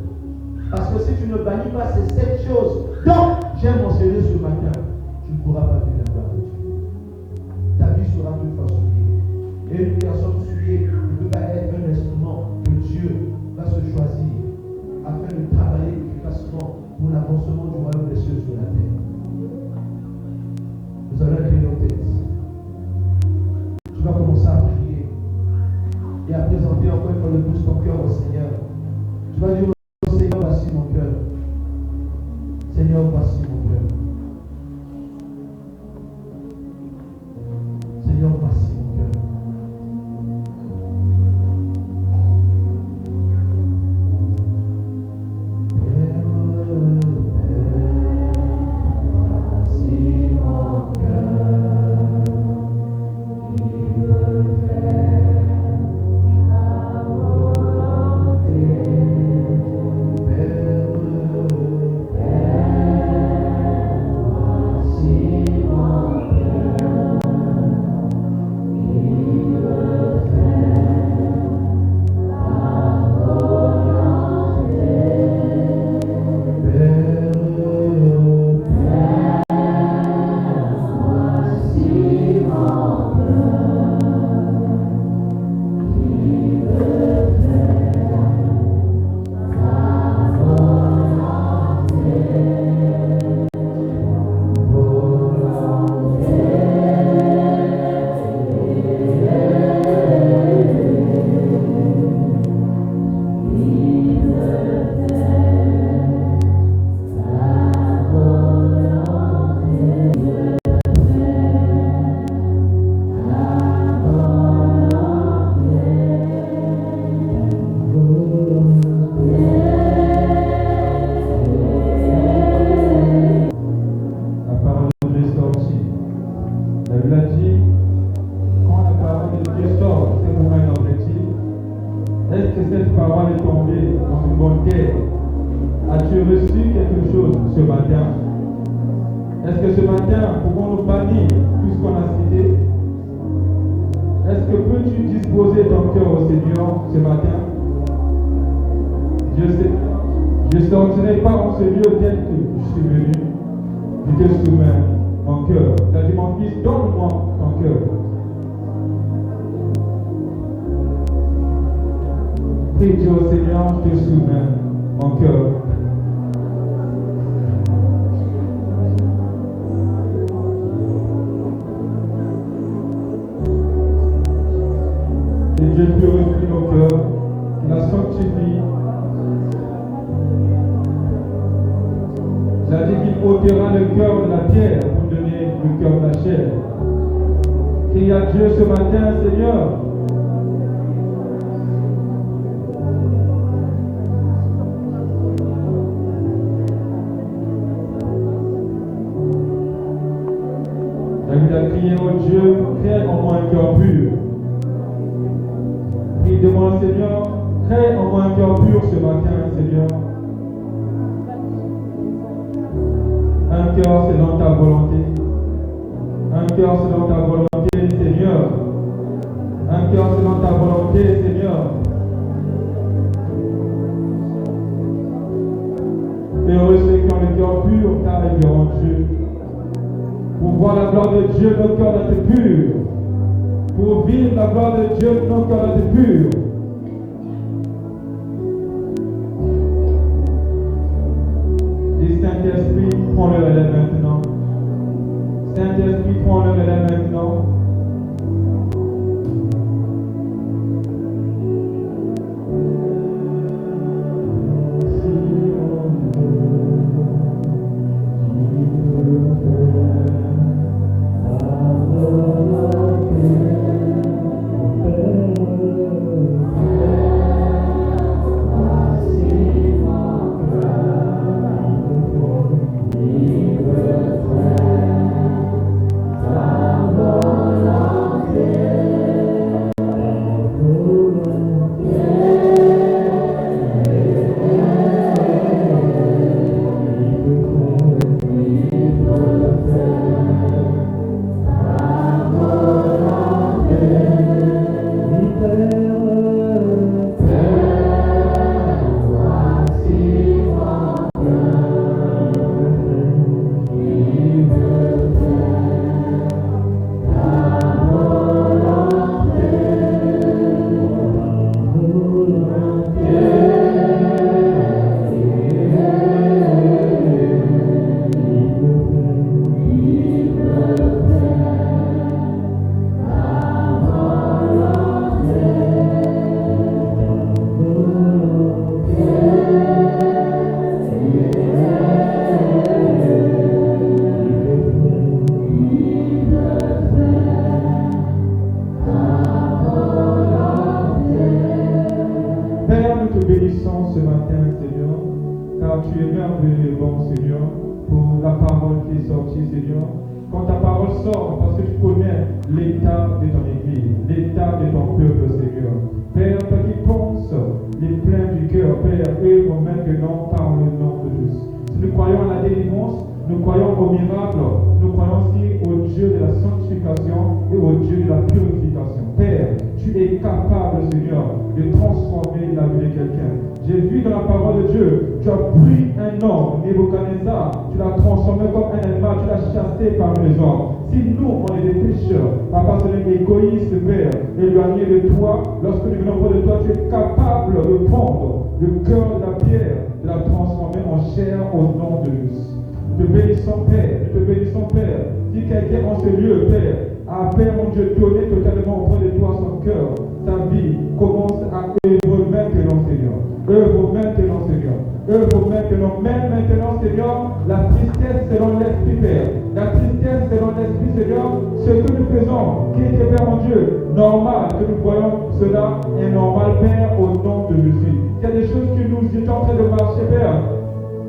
Parce que si tu ne bannis pas ces 7 choses dont j'ai mentionné ce matin, tu ne pourras pas vivre la gloire de Dieu. Ta vie sera toutefois souillée. Et une personne souillée ne peut pas être un instrument que Dieu va se choisir afin de travailler efficacement pour l'avancement du royaume des cieux sur la terre. Nous allons incliner nos têtes. Tu vas commencer à prier et à présenter encore une fois le plus ton cœur au Seigneur. Tu vas dire au Seigneur, voici mon cœur. Seigneur, voici mon cœur. Seigneur, voici mon cœur. un cœur selon ta volonté. Un cœur selon ta volonté, Seigneur. Un cœur selon ta volonté, Seigneur. Heureux ceux qui ont le cœur pur, car ils verront Dieu. Pour voir la gloire de Dieu, nos cœurs doivent être purs. Pour vivre la gloire de Dieu, nos cœurs doivent être purs. Et Saint-Esprit, prends le relais maintenant. Saint-Esprit, prends le relais maintenant.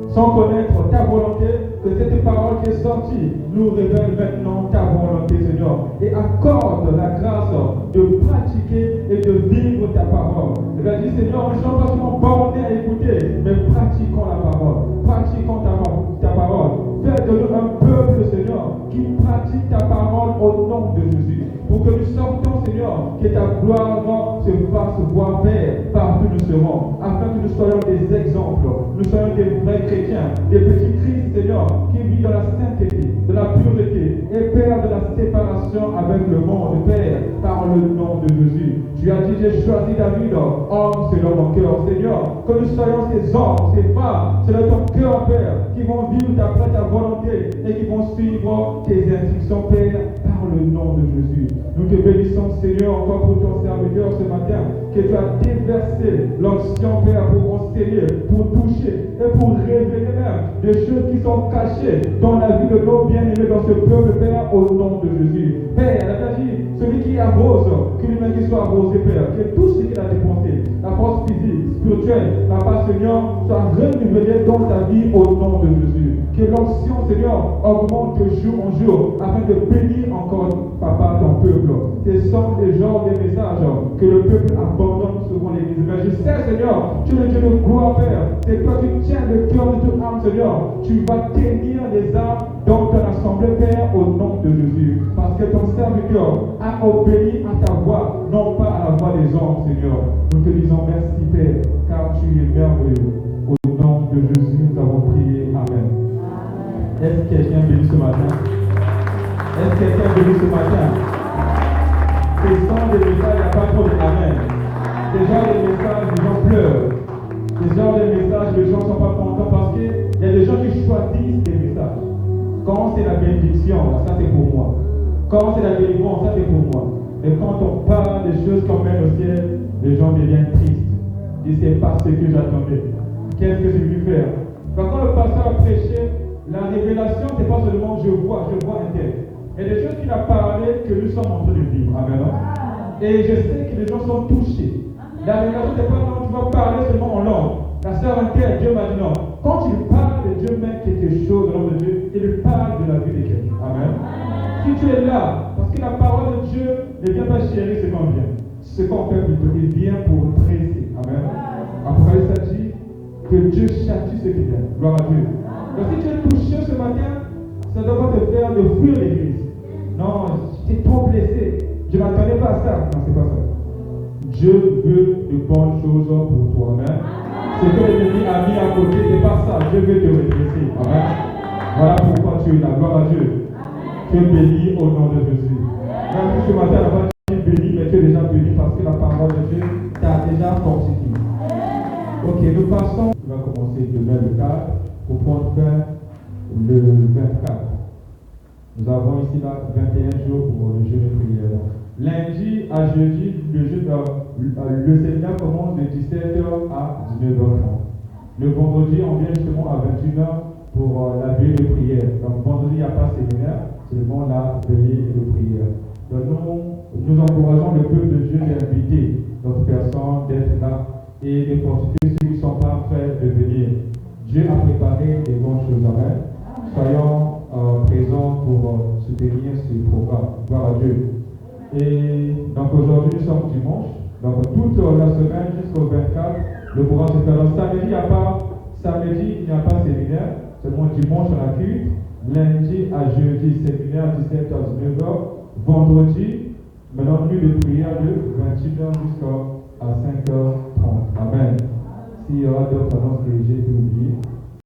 Sans connaître ta volonté, que cette parole qui est sortie nous révèle maintenant ta volonté, Seigneur. Et accorde la grâce de pratiquer et de vivre ta parole. Et bien, dit Seigneur, ne sommes pas seulement bornés à écouter, mais pratiquons la parole. Pratiquons ta parole. Fais de nous un peuple, Seigneur, qui pratique ta parole au nom de Jésus. Pour que nous sortions, Seigneur, que ta gloire se fasse voir, Père, partout nous serons, afin que nous soyons des exemples, nous soyons des vrais chrétiens, des petits Christ, Seigneur, qui vivent dans la sainteté, de la pureté, et Père, de la séparation avec le monde, Père, par le nom de Jésus. Tu as dit, j'ai choisi David, homme selon mon cœur, Seigneur, que nous soyons ces hommes, ces femmes, selon ton cœur, Père, qui vont vivre d'après ta volonté et qui vont suivre tes instructions, Père, par le nom de Jésus. Nous te bénissons, Seigneur, encore pour ton serviteur ce matin, que tu as déversé l'onction, Père, pour enseigner, pour toucher et pour révéler même des choses qui sont cachées dans la vie de nos bien-aimés dans ce peuple, Père, au nom de Jésus. Père, elle a dit, celui qui arrose, que lui-même qui soit arrosé, Père, que tout ce qu'il a dépensé, la force physique, spirituelle, la part, Seigneur, soit renouvelée dans ta vie au nom de Jésus. Que l'onction, Seigneur, augmente de jour en jour, afin de bénir encore, Papa, ton peuple. Ce sont des genres de messages que le peuple abandonne souvent l'église. Mais je sais, Seigneur, tu es le Dieu de gloire, Père. C'est toi qui tiens le cœur de toute âme, Seigneur. Tu vas tenir les âmes dans ton assemblée, Père, au nom de Jésus. Parce que ton serviteur a obéi à ta voix, non pas à la voix des hommes, Seigneur. Nous te disons merci, Père, car tu es merveilleux. Au nom de Jésus, nous avons prié. Amen. Est-ce que quelqu'un est béni ce matin? Est-ce que quelqu'un est béni ce matin? Ce sont des messages, il n'y a pas trop de amen. Ce genre de messages, les gens pleurent. Ce genre de messages, les gens ne sont pas contents parce qu'il y a des gens qui choisissent des messages. Quand c'est la bénédiction, ça c'est pour moi. Quand c'est la délivrance, ça c'est pour moi. Mais quand on parle des choses qu'on mène au ciel, les gens deviennent tristes. Ils ne savent pas ce que j'attendais. Qu'est-ce que j'ai dû faire? Quand le pasteur a prêché, la révélation, ce n'est pas seulement je vois un tel. Il y a des choses qu'il a parlé que nous sommes en train de vivre. Amen. Et je sais que les gens sont touchés. La révélation, ce n'est pas non, tu vas parler seulement en langue. La sœur inquiète, Dieu m'a dit non. Quand il parle de Dieu, met quelque chose dans le nom de Dieu, il parle de la vie de quelqu'un. Amen. Si tu es là, parce que la parole de Dieu ne vient pas chérir ce qu'on vient. Ce qu'on fait plutôt, il vient pour dresser. Amen. Après, ça dit que Dieu châtie ce qui vient. Gloire à Dieu. Donc si tu es touché ce matin, ça ne doit pas te faire de fuir l'église. Non, tu es trop blessé. Je ne m'attendais pas à ça. Non, c'est pas ça. Dieu veut de bonnes choses pour toi. Amen. Ce que l'ennemi a mis à côté, ce n'est pas ça. Dieu veut te redresser. Amen. Voilà pourquoi tu es là. Gloire à Dieu. Tu es béni au nom de Jésus. Même si ce matin, la voix tu es béni, mais tu es déjà béni parce que la parole de Dieu t'a déjà fortifié. Ok, nous passons. On va commencer demain le 4 pour prendre fin le 24. Nous avons ici là 21 jours pour le jeûne de prière. Lundi à jeudi, le séminaire commence de 17h à 19h30. Le vendredi, on vient justement à 21h pour la veillée de prière. Donc vendredi, il n'y a pas de séminaire, seulement la veillée de prière. Donc nous encourageons le peuple de Dieu d'inviter d'autres personnes, d'être là et de consulter ceux qui ne sont pas prêts de venir. Dieu a préparé des bonnes choses. Amen. Soyons présents pour soutenir ce programme. Gloire à Dieu. Et donc aujourd'hui, nous sommes dimanche. Donc toute la semaine jusqu'au 24, le programme se fait. Alors samedi, il n'y a pas de séminaire. Seulement dimanche, on a culte. Lundi à jeudi, séminaire 17h à 19h. Vendredi, maintenant nuit de prière de 21h jusqu'à 5h30. Amen. S'il y aura d'autres annonces que j'ai oubliées.